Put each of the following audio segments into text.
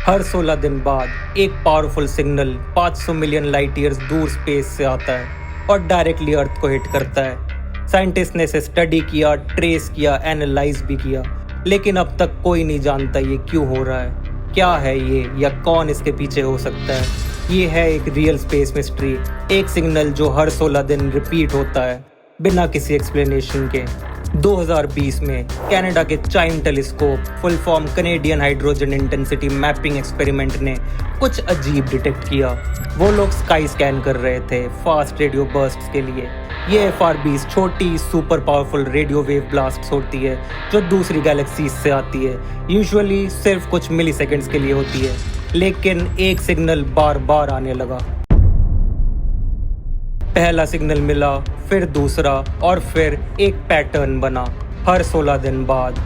हर 16 दिन बाद एक powerful signal 500 million light years दूर स्पेस से आता है और डायरेक्टली अर्थ को हिट करता है। साइंटिस्ट ने इसे स्टडी किया, ट्रेस किया, एनालाइज भी किया, लेकिन अब तक कोई नहीं जानता ये क्यों हो रहा है, क्या है ये या कौन इसके पीछे हो सकता है। ये है एक रियल स्पेस मिस्ट्री, एक सिग्नल जो हर 16 दिन रिपीट होता है बिना किसी एक्सप्लेनेशन के। 2020 में कनाडा के chyme telescope full form Canadian hydrogen intensity mapping experiment ने कुछ अजीब डिटेक्ट किया। वो लोग स्काई स्कैन कर रहे थे फास्ट रेडियो बर्स्ट्स के लिए। ये FRBs छोटी super powerful radio wave blasts होती है जो दूसरी गैलेक्सीज से आती है। यूजुअली सिर्फ कुछ मिली सेकेंड्स के लिए होती है, लेकिन एक सिग्नल बार बार आने लगा। पहला सिग्नल मिला, फिर दूसरा, और फिर एक पैटर्न बना। हर 16 दिन बाद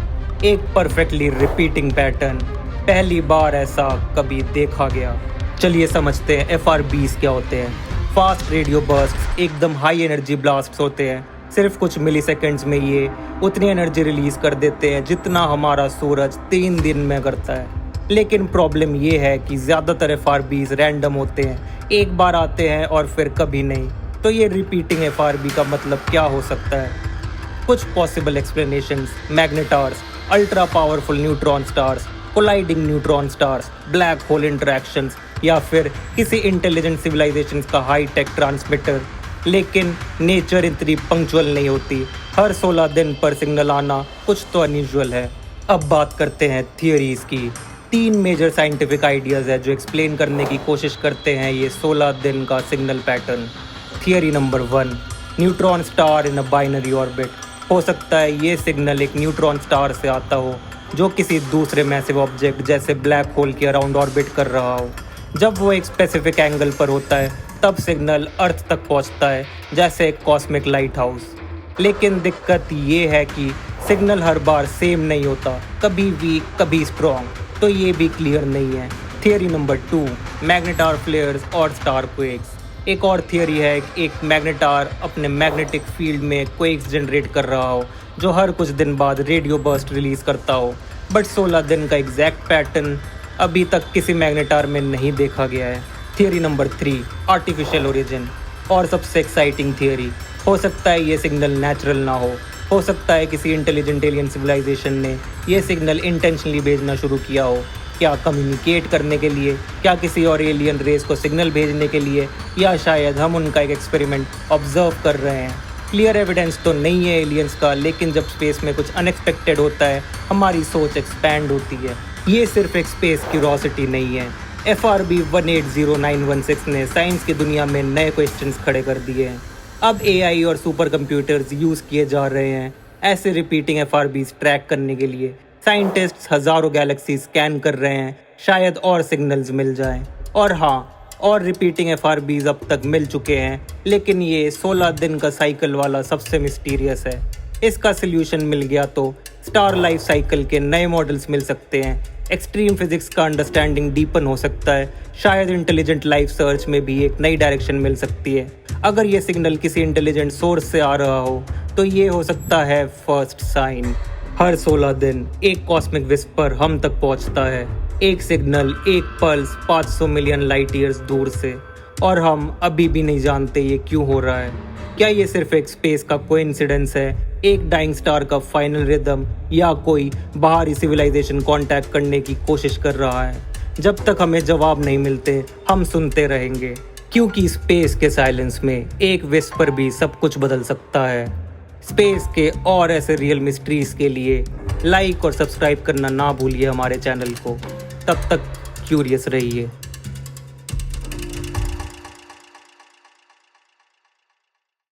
एक परफेक्टली रिपीटिंग पैटर्न। पहली बार ऐसा कभी देखा गया। चलिए समझते हैं FRBs क्या होते हैं। फास्ट रेडियो बर्स्ट्स एकदम हाई एनर्जी ब्लास्ट्स होते हैं। सिर्फ कुछ मिली सेकेंड्स में ये उतनी एनर्जी रिलीज कर देते हैं जितना हमारा सूरज 3 दिन में करता है। लेकिन प्रॉब्लम ये है कि ज़्यादातर FRBs रैंडम होते हैं, एक बार आते हैं और फिर कभी नहीं। तो ये रिपीटिंग FRB का मतलब क्या हो सकता है? कुछ possible explanations: magnetars, ultra powerful neutron stars, colliding neutron stars, black hole interactions, या फिर किसी इंटेलिजेंट सिविलाइजेशन का हाई टेक ट्रांसमीटर। लेकिन नेचर इतनी पंक्चुअल नहीं होती। हर 16 दिन पर सिग्नल आना कुछ तो अनयूजुअल है। अब बात करते हैं थियरीज की। 3 मेजर साइंटिफिक आइडियाज़ है जो एक्सप्लेन करने की कोशिश करते हैं ये 16 दिन का signal pattern. Theory number 1, neutron star in a binary orbit. हो सकता है ये सिग्नल एक न्यूट्रॉन स्टार से आता हो जो किसी दूसरे मैसिव ऑब्जेक्ट जैसे ब्लैक होल के अराउंड ऑर्बिट कर रहा हो। जब वो एक स्पेसिफिक एंगल पर होता है तब सिग्नल अर्थ तक पहुंचता है, जैसे एक कॉस्मिक लाइट हाउस। लेकिन दिक्कत ये है कि सिग्नल हर बार सेम नहीं होता, कभी वीक कभी स्ट्रॉन्ग, तो ये भी क्लियर नहीं है। थियरी नंबर 2, मैग्नेटार फ्लेयर्स और स्टार क्वेक्स। एक और थियरी है कि एक मैग्नेटार अपने मैग्नेटिक फील्ड में क्वेक्स जनरेट कर रहा हो जो हर कुछ दिन बाद रेडियो बर्स्ट रिलीज करता हो। बट 16 दिन का एग्जैक्ट पैटर्न अभी तक किसी मैग्नेटार में नहीं देखा गया है। Theory number 3, artificial origin. और सबसे एक्साइटिंग थियरी, हो सकता है ये सिग्नल नेचुरल ना हो सकता है किसी इंटेलिजेंट एलियन सिविलाइजेशन ने ये सिग्नल इंटेंशनली भेजना शुरू किया हो। क्या कम्युनिकेट करने के लिए, क्या किसी और एलियन रेस को सिग्नल भेजने के लिए, या शायद हम उनका एक एक्सपेरिमेंट ऑब्जर्व कर रहे हैं। क्लियर एविडेंस तो नहीं है एलियंस का, लेकिन जब स्पेस में कुछ अनएक्सपेक्टेड होता है हमारी सोच एक्सपैंड होती है। ये सिर्फ एक स्पेस क्यूरोसिटी नहीं है। FRB 180916 ने साइंस की दुनिया में नए क्वेश्चंस खड़े कर दिए हैं। अब AI और सुपर कंप्यूटर्स यूज़ किए जा रहे हैं ऐसे रिपीटिंग FRBs ट्रैक करने के लिए। साइंटिस्ट्स हज़ारों गैलेक्सी स्कैन कर रहे हैं, शायद और सिग्नल्स मिल जाएं। और हाँ, और रिपीटिंग FRBs अब तक मिल चुके हैं, लेकिन ये 16 दिन का साइकिल वाला सबसे मिस्टीरियस है। इसका सल्यूशन मिल गया तो स्टार लाइफ साइकिल के नए मॉडल्स मिल सकते हैं, एक्सट्रीम फिजिक्स का अंडरस्टैंडिंग डीपन हो सकता है, शायद इंटेलिजेंट लाइफ सर्च में भी एक नई डायरेक्शन मिल सकती है। अगर ये सिग्नल किसी इंटेलिजेंट सोर्स से आ रहा हो तो ये हो सकता है फर्स्ट साइन। हर 16 दिन एक कॉस्मिक विस्पर हम तक पहुंचता है, एक सिग्नल, एक पल्स 500 मिलियन लाइट ईयर्स दूर से, और हम अभी भी नहीं जानते ये क्यों हो रहा है। क्या ये सिर्फ एक स्पेस का कोइंसिडेंस है, एक डाइंग स्टार का फाइनल रिदम, या कोई बाहरी सिविलाइजेशन कांटेक्ट करने की कोशिश कर रहा है? जब तक हमें जवाब नहीं मिलते हम सुनते रहेंगे, क्योंकि स्पेस के साइलेंस में एक विस्पर भी सब कुछ बदल सकता है। स्पेस के और ऐसे रियल मिस्ट्रीज के लिए लाइक और सब्सक्राइब करना ना भूलिए हमारे चैनल को। तब तक क्यूरियस रहिए।